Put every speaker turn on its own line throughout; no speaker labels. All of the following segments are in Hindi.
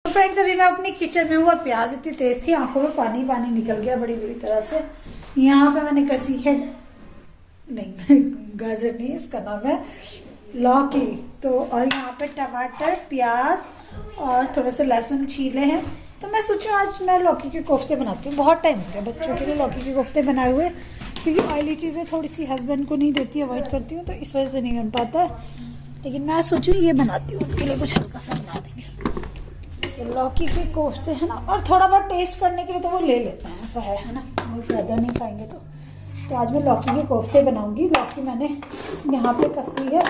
तो फ्रेंड्स अभी मैं अपनी किचन में हूँ और प्याज इतनी तेज थी, आंखों में पानी पानी निकल गया बड़ी बुरी तरह से। यहाँ पे मैंने कसी है, नहीं गाजर नहीं, इसका नाम है लौकी। तो और यहाँ पे टमाटर, प्याज और थोड़े से लहसुन छीले हैं। तो मैं सोचूं आज मैं लौकी के कोफ्ते बनाती हूँ। बहुत टाइम हो गया बच्चों के लिए लौकी के कोफ्ते बनाए हुए, क्योंकि ऑयली चीज़ें थोड़ी सी हस्बैंड को नहीं देती, अवॉइड करती हूँ, तो इस वजह से नहीं बन पाता है। लेकिन मैं सोचूं ये बनाती हूँ, उनके लिए कुछ हल्का सा बना देंगे। तो लौकी के कोफ्ते है ना, और थोड़ा बहुत टेस्ट करने के लिए तो वो ले लेते हैं, ऐसा है ना, बहुत ज़्यादा नहीं खाएंगे। तो आज मैं लौकी के कोफ्ते बनाऊंगी। लौकी मैंने यहाँ पे कस ली है।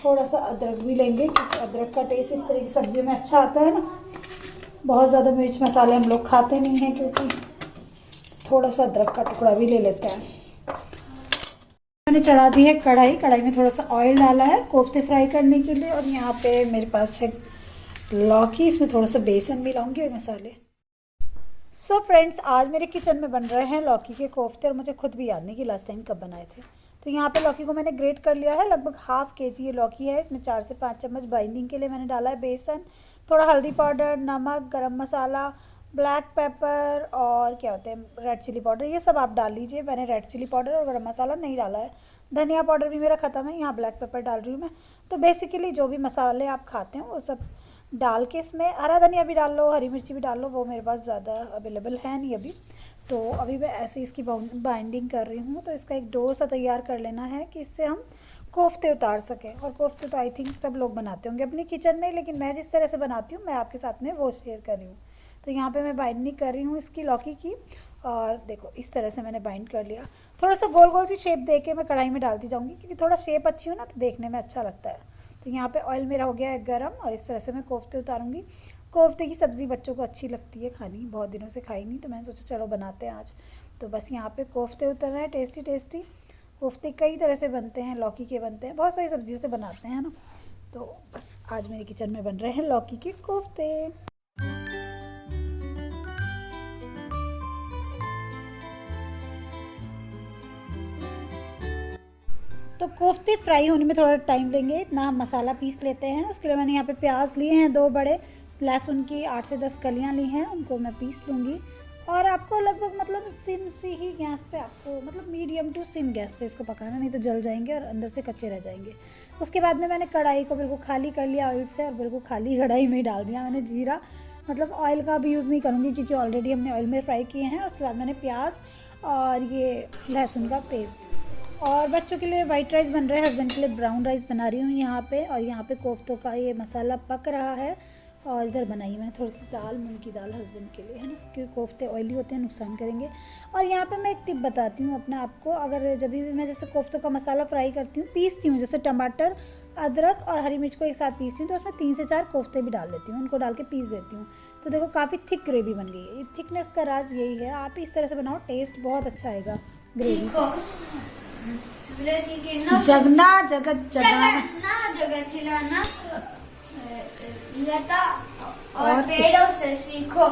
थोड़ा सा अदरक भी लेंगे, क्योंकि अदरक का टेस्ट इस तरह की सब्जियों में अच्छा आता है ना। बहुत ज़्यादा मिर्च मसाले हम लोग खाते नहीं हैं, क्योंकि थोड़ा सा अदरक का टुकड़ा भी ले लेते हैं। मैंने चढ़ा दी है कढ़ाई। कढ़ाई में थोड़ा सा ऑयल डाला है कोफ्ते फ्राई करने के लिए। और यहाँ पे मेरे पास है लौकी, इसमें थोड़ा सा बेसन मिलाऊंगी और मसाले। सो फ्रेंड्स आज मेरे किचन में बन रहे हैं लौकी के कोफ्ते, और मुझे खुद भी याद नहीं कि लास्ट टाइम कब बनाए थे। तो यहाँ पे लौकी को मैंने ग्रेट कर लिया है। लगभग ½ kg ये लौकी है। इसमें 4 से 5 चम्मच बाइंडिंग के लिए मैंने डाला है बेसन, थोड़ा हल्दी पाउडर, नमक, गरम मसाला, ब्लैक पेपर और क्या होते हैं रेड चिली पाउडर, ये सब आप डाल लीजिए। मैंने रेड चिली पाउडर और गरम मसाला नहीं डाला है। धनिया पाउडर भी मेरा ख़त्म है, यहाँ ब्लैक पेपर डाल रही हूँ मैं। तो बेसिकली जो भी मसाले आप खाते हैं वो सब डाल के, इसमें हरा धनिया भी डाल लो, हरी मिर्ची भी डाल लो, वो मेरे पास ज़्यादा अवेलेबल है नहीं अभी। तो अभी मैं ऐसे इसकी बाइंडिंग कर रही हूँ। तो इसका एक डो सा तैयार कर लेना है कि इससे हम कोफ्ते उतार सकें। और कोफ्ते तो आई थिंक सब लोग बनाते होंगे अपनी किचन में, लेकिन मैं जिस तरह से बनाती हूँ मैं आपके साथ में वो शेयर कर रही हूँ। तो यहाँ पे मैं बाइंडिंग कर रही हूँ इसकी लौकी की, और देखो इस तरह से मैंने बाइंड कर लिया। थोड़ा सा गोल गोल सी शेप दे के मैं कढ़ाई में डालती जाऊँगी, क्योंकि थोड़ा शेप अच्छी हो ना तो देखने में अच्छा लगता है। तो यहाँ पे ऑयल मेरा हो गया है गरम, और इस तरह से मैं कोफ्ते उतारूँगी। कोफ्ते की सब्ज़ी बच्चों को अच्छी लगती है खानी, बहुत दिनों से खाई नहीं, तो मैंने सोचा चलो बनाते हैं आज। तो बस यहाँ पे कोफ्ते उतर रहे हैं, टेस्टी टेस्टी कोफ्ते। कई तरह से बनते हैं, लौकी के बनते हैं, बहुत सारी सब्जियों से बनाते हैं ना। तो बस आज मेरे किचन में बन रहे हैं लौकी के कोफ्ते। तो कोफ्ते फ्राई होने में थोड़ा टाइम लेंगे, इतना हम मसाला पीस लेते हैं। उसके लिए मैंने यहाँ पे प्याज लिए हैं 2 बड़े, लहसुन की 8 से 10 कलियाँ ली हैं, उनको मैं पीस लूँगी। और आपको लगभग मतलब सिम से ही गैस पे, आपको मतलब मीडियम टू सिम गैस पे इसको पकाना, नहीं तो जल जाएंगे और अंदर से कच्चे रह जाएंगे। उसके बाद में मैंने कढ़ाई को बिल्कुल खाली कर लिया ऑयल से, और बिल्कुल खाली कढ़ाई में ही डाल दिया मैंने जीरा। मतलब ऑयल का भी यूज़ नहीं करूँगी, क्योंकि ऑलरेडी हमने ऑयल में फ्राई किए हैं। उसके बाद मैंने प्याज और ये लहसुन का पेस्ट। और बच्चों के लिए वाइट राइस बन रहा है, हस्बैंड के लिए ब्राउन राइस बना रही हूँ यहाँ पे। और यहाँ पे कोफ्तों का ये मसाला पक रहा है। और इधर बनाई मैंने थोड़ी सी दाल, मूंग की दाल हस्बैंड के लिए, है ना, क्योंकि कोफ्ते ऑयली होते हैं, नुकसान करेंगे। और यहाँ पे मैं एक टिप बताती हूँ अपने आप को, अगर जब भी मैं जैसे कोफ्तों का मसाला फ्राई करती हूँ, पीसती हूँ, जैसे टमाटर, अदरक और हरी मिर्च को एक साथ पीसती हूँ, तो उसमें 3 से 4 कोफ्ते भी डाल देती हूँ, उनको डाल के पीस देती हूँ। तो देखो काफ़ी थिक ग्रेवी बन गई है। ये थिकनेस का राज यही है, आप इस तरह से बनाओ, टेस्ट बहुत अच्छा आएगा ग्रेवी का। जगना जगत जगाना
जगत हिलाना लता और पेड़ों से सीखो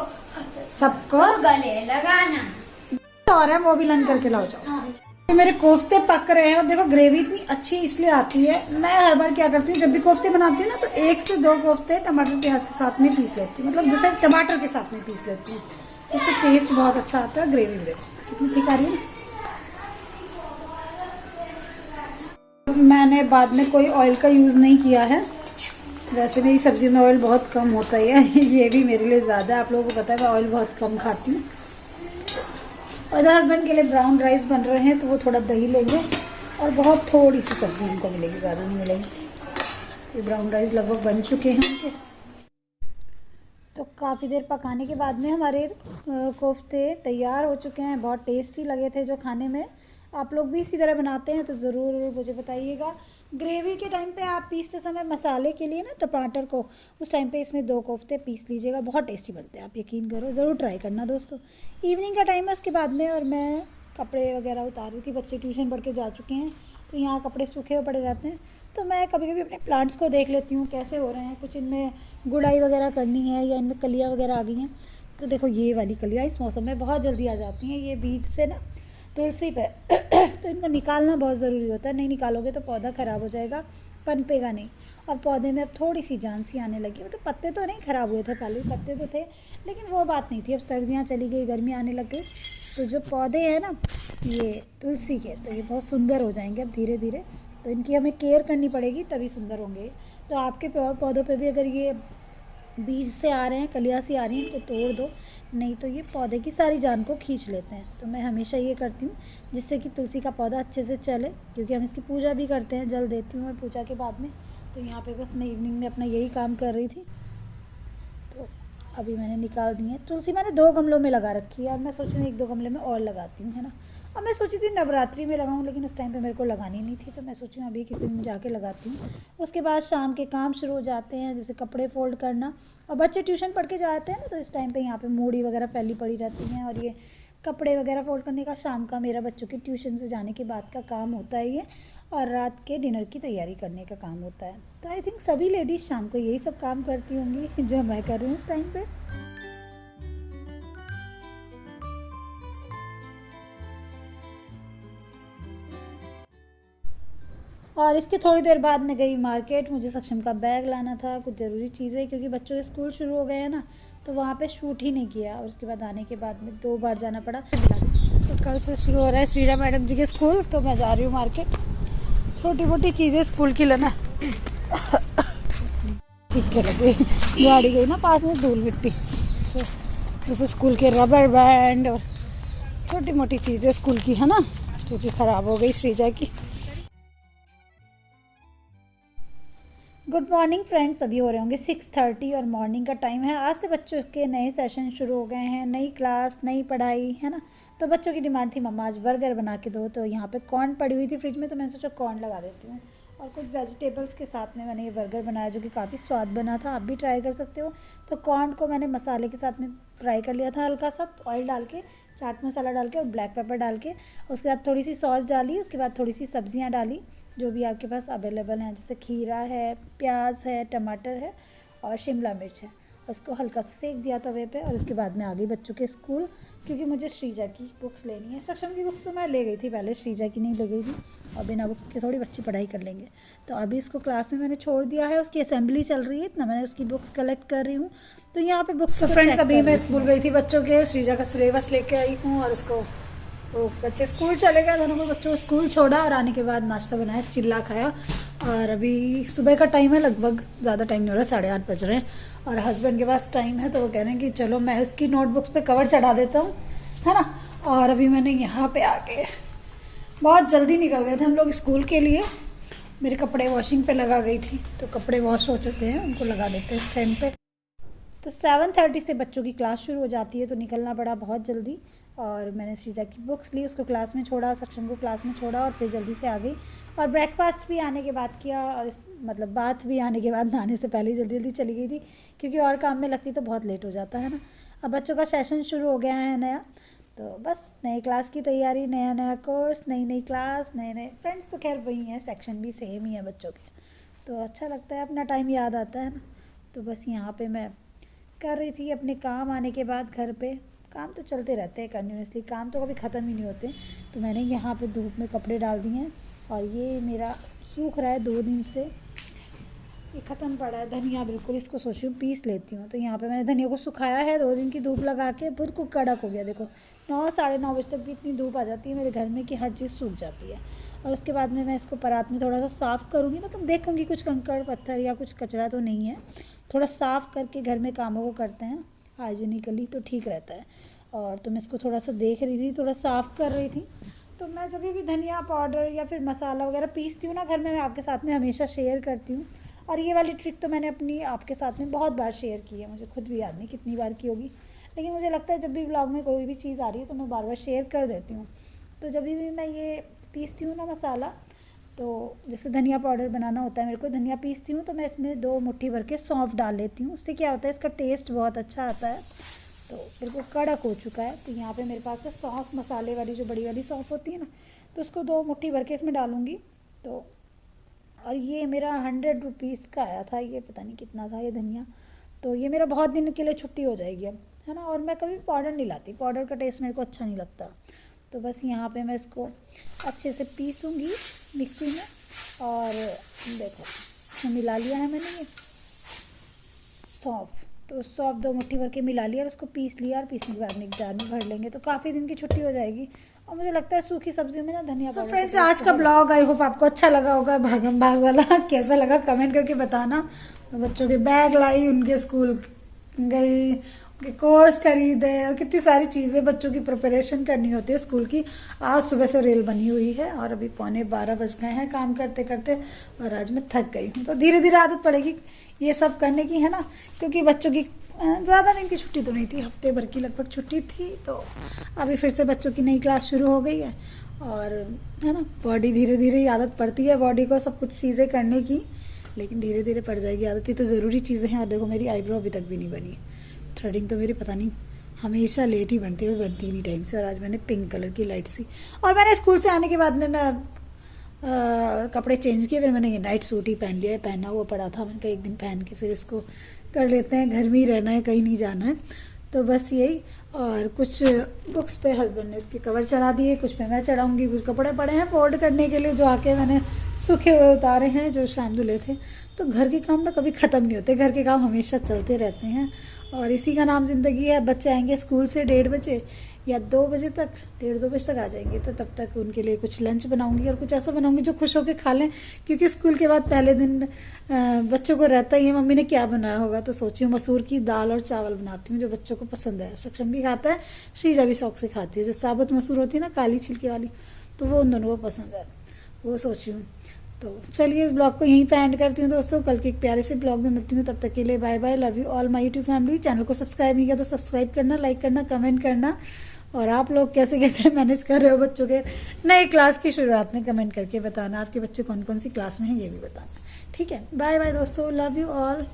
सबको
गले लगाना।
और है वो भी लन करके लाओ जाओ। मेरे कोफ्ते पक रहे हैं, और देखो ग्रेवी इतनी अच्छी इसलिए आती है। मैं हर बार क्या करती हूँ, जब भी कोफ्ते बनाती हूँ ना, तो 1 से 2 कोफ्ते टमाटर प्याज के साथ में पीस लेती हूँ, मतलब जैसे टमाटर के साथ में पीस लेती हूँ, तो उससे टेस्ट बहुत अच्छा आता है। ग्रेवी में देखो कितनी थिक आ रही है। मैंने बाद में कोई ऑयल का यूज़ नहीं किया है, वैसे मेरी सब्जी में ऑयल बहुत कम होता ही है। ये भी मेरे लिए ज़्यादा है, आप लोगों को पता है मैं ऑयल बहुत कम खाती हूँ। और इधर हस्बैंड के लिए ब्राउन राइस बन रहे हैं, तो वो थोड़ा दही लेंगे और बहुत थोड़ी सी सब्जी उनको मिलेगी, ज़्यादा नहीं मिलेगी। ये ब्राउन राइस लगभग बन चुके हैं उनके। तो काफ़ी देर पकाने के बाद में हमारे कोफ्ते तैयार हो चुके हैं। बहुत टेस्टी लगे थे जो खाने में। आप लोग भी इसी तरह बनाते हैं तो ज़रूर मुझे बताइएगा। ग्रेवी के टाइम पे आप पीसते समय मसाले के लिए ना टमाटर को, उस टाइम पे इसमें 2 कोफ्ते पीस लीजिएगा, बहुत टेस्टी बनते हैं, आप यकीन करो, ज़रूर ट्राई करना दोस्तों। इवनिंग का टाइम है उसके बाद में, और मैं कपड़े वगैरह उतार रही थी, बच्चे ट्यूशन पढ़ के जा चुके हैं, तो यहाँ कपड़े सूखे हुए पड़े रहते हैं। तो मैं कभी कभी अपने प्लांट्स को देख लेती हूँ कैसे हो रहे हैं, कुछ इनमें गुड़ाई वगैरह करनी है या इनमें कलियाँ वगैरह आ गई हैं। तो देखो ये वाली कलियाँ इस मौसम में बहुत जल्दी आ जाती हैं, ये बीज से ना तुलसी पे तो इनको निकालना बहुत ज़रूरी होता है, नहीं निकालोगे तो पौधा ख़राब हो जाएगा, पनपेगा नहीं। और पौधे में अब थोड़ी सी जान सी आने लगी। मतलब पत्ते तो नहीं ख़राब हुए थे, पहले पत्ते तो थे, लेकिन वो बात नहीं थी। अब सर्दियाँ चली गई, गर्मी आने लग गई, तो जो पौधे हैं ना ये तुलसी के, तो ये बहुत सुंदर हो जाएंगे अब धीरे धीरे। तो इनकी हमें केयर करनी पड़ेगी तभी सुंदर होंगे। तो आपके पौधों पे भी अगर ये बीज से आ रहे हैं, कलियाँ सी आ रही हैं, इनको तोड़ दो, नहीं तो ये पौधे की सारी जान को खींच लेते हैं। तो मैं हमेशा ये करती हूँ जिससे कि तुलसी का पौधा अच्छे से चले, क्योंकि हम इसकी पूजा भी करते हैं, जल देती हूँ मैं पूजा के बाद में। तो यहाँ पे बस मैं इवनिंग में अपना यही काम कर रही थी। तो अभी मैंने निकाल दी है तुलसी। मैंने 2 गमलों में लगा रखी है, अब मैं सोच रही हूँ 1-2 गमले में और लगाती हूँ, है ना। अब मैं सोची थी नवरात्रि में लगाऊँ, लेकिन उस टाइम पे मेरे को लगानी नहीं थी, तो मैं सोची हूँ अभी किसी दिन जाके लगाती हूँ। उसके बाद शाम के काम शुरू हो जाते हैं, जैसे कपड़े फोल्ड करना, और बच्चे ट्यूशन पढ़ के जाते हैं ना, तो इस टाइम पे यहाँ पे मूड़ी वगैरह फैली पड़ी रहती हैं, और ये कपड़े वगैरह फोल्ड करने का शाम का मेरा बच्चों के ट्यूशन से जाने के बाद का काम होता है ये, और रात के डिनर की तैयारी करने का काम होता है। तो आई थिंक सभी लेडीज़ शाम को यही सब काम करती होंगी जो मैं कर रही हूँ इस टाइम पे। और इसके थोड़ी देर बाद मैं गई मार्केट, मुझे सक्षम का बैग लाना था, कुछ ज़रूरी चीज़ें, क्योंकि बच्चों के स्कूल शुरू हो गए हैं ना, तो वहाँ पे शूट ही नहीं किया, और उसके बाद आने के बाद में 2 बार जाना पड़ा। तो कल से शुरू हो रहा है श्रीजा मैडम जी के स्कूल, तो मैं जा रही हूँ मार्केट, छोटी मोटी चीज़ें स्कूल की लेना। ठीक है, लगे गाड़ी गई ना पास में, धूल मिट्टी, जैसे स्कूल के रबर बैंड और छोटी मोटी चीज़ें स्कूल की, है ना, जो कि ख़राब हो गई श्रीजा की। गुड मॉर्निंग फ्रेंड्स, अभी हो रहे होंगे 6:30 और मॉर्निंग का टाइम है। आज से बच्चों के नए सेशन शुरू हो गए हैं, नई क्लास, नई पढ़ाई, है ना। तो बच्चों की डिमांड थी मम्मा आज बर्गर बना के दो, तो यहाँ पे कॉर्न पड़ी हुई थी फ्रिज में, तो मैंने सोचा कॉर्न लगा देती हूँ, और कुछ वेजिटेबल्स के साथ में मैंने ये बर्गर बनाया, जो कि काफ़ी स्वाद बना था। आप भी ट्राई कर सकते हो। तो कॉर्न को मैंने मसाले के साथ में फ्राई कर लिया था, हल्का सा ऑयल डाल के, चाट मसाला डाल के और ब्लैक पेपर डाल के। उसके बाद थोड़ी सी सॉस डाली, उसके बाद थोड़ी सी सब्जियाँ डाली जो भी आपके पास अवेलेबल हैं, जैसे खीरा है, प्याज है, टमाटर है और शिमला मिर्च है। उसको हल्का सा सेक दिया तवे पे, और उसके बाद में आ गई बच्चों के स्कूल, क्योंकि मुझे श्रीजा की बुक्स लेनी है। सक्षम की बुक्स तो मैं ले गई थी पहले, श्रीजा की नहीं ले गई थी, और बिना बुक्स के थोड़ी बच्चे पढ़ाई कर लेंगे। तो अभी इसको क्लास में मैंने छोड़ दिया है, उसकी असेंबली चल रही है, इतना मैंने उसकी बुक्स कलेक्ट कर रही हूँ। तो यहाँ पे बुक्स, तो फ्रेंड्स अभी मैं स्कूल गई थी बच्चों के, श्रीजा का सिलेबस लेके आई हूँ, और उसको वो बच्चे स्कूल चले गए, दोनों को बच्चों को स्कूल छोड़ा, और आने के बाद नाश्ता बनाया, चिल्ला खाया। और अभी सुबह का टाइम है, लगभग ज़्यादा टाइम नहीं हो रहा, 8:30 बज रहे हैं, और हस्बैंड के पास टाइम है, तो वो कह रहे हैं कि चलो मैं उसकी नोटबुक्स पे कवर चढ़ा देता हूँ, है ना। और अभी मैंने यहाँ पे आके, बहुत जल्दी निकल गए थे हम लोग स्कूल के लिए, मेरे कपड़े वॉशिंग पे लगा गई थी, तो कपड़े वॉश हो चुके हैं, उनको लगा देते हैं स्टैंड पे। तो 7:30 से बच्चों की क्लास शुरू हो जाती है, तो निकलना पड़ा बहुत जल्दी। और मैंने श्रीजा की बुक्स ली, उसको क्लास में छोड़ा, सक्षम को क्लास में छोड़ा, और फिर जल्दी से आ गई। और ब्रेकफास्ट भी आने के बाद किया, और मतलब बात भी आने के बाद, नहाने से पहले जल्दी जल्दी चली गई थी, क्योंकि और काम में लगती तो बहुत लेट हो जाता है ना। अब बच्चों का सेशन शुरू हो गया है नया, तो बस नई क्लास की तैयारी, नया नया कोर्स, नई नई क्लास, नए नए फ्रेंड्स, तो खैर वही हैं, सेक्शन भी सेम ही है बच्चों के, तो अच्छा लगता है, अपना टाइम याद आता है ना। तो बस यहाँ पे मैं कर रही थी अपने काम आने के बाद घर पे। काम तो चलते रहते हैं कंटिन्यूसली, काम तो कभी ख़त्म ही नहीं होते। तो मैंने यहाँ पे धूप में कपड़े डाल दिए हैं, और ये मेरा सूख रहा है 2 दिन से, ये ख़त्म पड़ा है। धनिया बिल्कुल, इसको सोची हूँ पीस लेती हूँ। तो यहाँ पे मैंने धनिया को सुखाया है, 2 दिन की धूप लगा के, बिल्कुल कड़क हो गया। देखो 9 साढ़े 9 बजे तक भी इतनी धूप आ जाती है मेरे घर में कि हर चीज़ सूख जाती है। और उसके बाद में मैं इसको परात में थोड़ा सा साफ़ करूँगी, मतलब देखूँगी कुछ कंकड़ पत्थर या कुछ कचरा तो नहीं है, थोड़ा साफ़ करके घर में कामों को करते हैं हाइजीनिकली, तो ठीक रहता है। और तो मैं इसको थोड़ा सा देख रही थी, थोड़ा साफ़ कर रही थी। तो मैं जब भी धनिया पाउडर या फिर मसाला वगैरह पीसती हूँ ना घर में, मैं आपके साथ में हमेशा शेयर करती हूँ। और ये वाली ट्रिक तो मैंने अपनी आपके साथ में बहुत बार शेयर की है, मुझे खुद भी याद नहीं कितनी बार की होगी, लेकिन मुझे लगता है जब भी ब्लॉग में कोई भी चीज़ आ रही है तो मैं बार बार शेयर कर देती हूँ। तो जब भी मैं ये पीसती हूँ ना मसाला, तो जैसे धनिया पाउडर बनाना होता है मेरे को, धनिया पीसती हूँ तो मैं इसमें 2 मुट्ठी भर के सौंफ डाल लेती हूँ। उससे क्या होता है, इसका टेस्ट बहुत अच्छा आता है। तो बिल्कुल कड़क हो चुका है। तो यहाँ पे मेरे पास है सौंफ, मसाले वाली जो बड़ी वाली सौंफ होती है ना, तो उसको 2 मुट्ठी भर के इसमें डालूँगी। तो और ये मेरा 100 रुपीज़ का आया था, ये पता नहीं कितना था ये धनिया। तो ये मेरा बहुत दिन के लिए छुट्टी हो जाएगी अब, है ना। और मैं कभी पाउडर नहीं लाती, पाउडर का टेस्ट मेरे को अच्छा नहीं लगता। तो बस यहाँ पे मैं इसको अच्छे से पीसूँगी मिक्सी में। और देखो इसमें मिला लिया है मैंने ये सौंफ, तो सौंफ 2 मुट्ठी भर के मिला लिया और उसको पीस लिया, और पीसने के बाद में एक जार में भर लेंगे तो काफ़ी दिन की छुट्टी हो जाएगी। और मुझे लगता है सूखी सब्जियों में ना धनिया पाउडर। फ्रेंड्स, आज का ब्लॉग आई होप आपको अच्छा लगा होगा, भागम भाग वाला कैसा लगा कमेंट करके बताना। तो बच्चों के बैग लाई, उनके स्कूल गई, उनके कोर्स खरीदे, और कितनी सारी चीज़ें बच्चों की प्रिपरेशन करनी होती है स्कूल की। आज सुबह से रेल बनी हुई है और अभी 11:15 बज गए हैं काम करते करते, और आज मैं थक गई हूँ। तो धीरे धीरे आदत पड़ेगी ये सब करने की, है ना, क्योंकि बच्चों की ज़्यादा दिन की छुट्टी तो नहीं थी, हफ्ते भर की लगभग छुट्टी थी। तो अभी फिर से बच्चों की नई क्लास शुरू हो गई है, और है ना, बॉडी धीरे धीरे ही आदत पड़ती है बॉडी को सब कुछ चीज़ें करने की, लेकिन धीरे धीरे पड़ जाएगी आदत। ये तो ज़रूरी चीज़ें हैं। और देखो मेरी आईब्रो अभी तक भी नहीं बनी, थ्रेडिंग तो मेरी पता नहीं हमेशा लेट ही बनती है, बनती नहीं टाइम से। और आज मैंने पिंक कलर की लाइट सी, और मैंने स्कूल से आने के बाद में मैं कपड़े चेंज किए, फिर मैंने ये नाइट सूट ही पहन लिया, पहना हुआ पड़ा था। मैंने कहा एक दिन पहन के फिर इसको कर लेते हैं, घर में ही रहना है, कहीं नहीं जाना है। तो बस यही। और कुछ बुक्स पे हस्बैंड ने इसके कवर चढ़ा दिए, कुछ पे मैं चढ़ाऊंगी, कुछ कपड़े पड़े हैं फोल्ड करने के लिए जो आके मैंने सूखे हुए उतारे हैं जो शाम धुले थे। तो घर के काम ना कभी ख़त्म नहीं होते, घर के काम हमेशा चलते रहते हैं, और इसी का नाम ज़िंदगी है। बच्चे आएंगे स्कूल से 1:30 बजे या 2 बजे तक, 1:30-2 बजे तक आ जाएंगे, तो तब तक उनके लिए कुछ लंच बनाऊंगी और कुछ ऐसा बनाऊंगी जो खुश होकर खा लें, क्योंकि स्कूल के बाद पहले दिन बच्चों को रहता ही है मम्मी ने क्या बनाया होगा। तो सोची हूँ मसूर की दाल और चावल बनाती हूँ जो बच्चों को पसंद है। सक्षम भी खाता है, श्रीजा भी शौक से खाती है। जो साबुत मसूर होती है ना, काली छिलके वाली, तो वो उन दोनों को पसंद है, वो सोची हूँ। तो चलिए इस ब्लॉग को यहीं पे एंड करती हूँ दोस्तों। कल के एक प्यारे से ब्लॉग में मिलती हूँ, तब तक के लिए bye bye. Love you all my YouTube family. Channel को सब्सक्राइब नहीं किया तो सब्सक्राइब करना, लाइक करना, कमेंट करना। और आप लोग कैसे कैसे मैनेज कर रहे हो बच्चों के नए क्लास की शुरुआत में कमेंट करके बताना। आपके बच्चे कौन कौन सी क्लास में हैं ये भी बताना। ठीक है, बाय बाय दोस्तों, लव यू ऑल।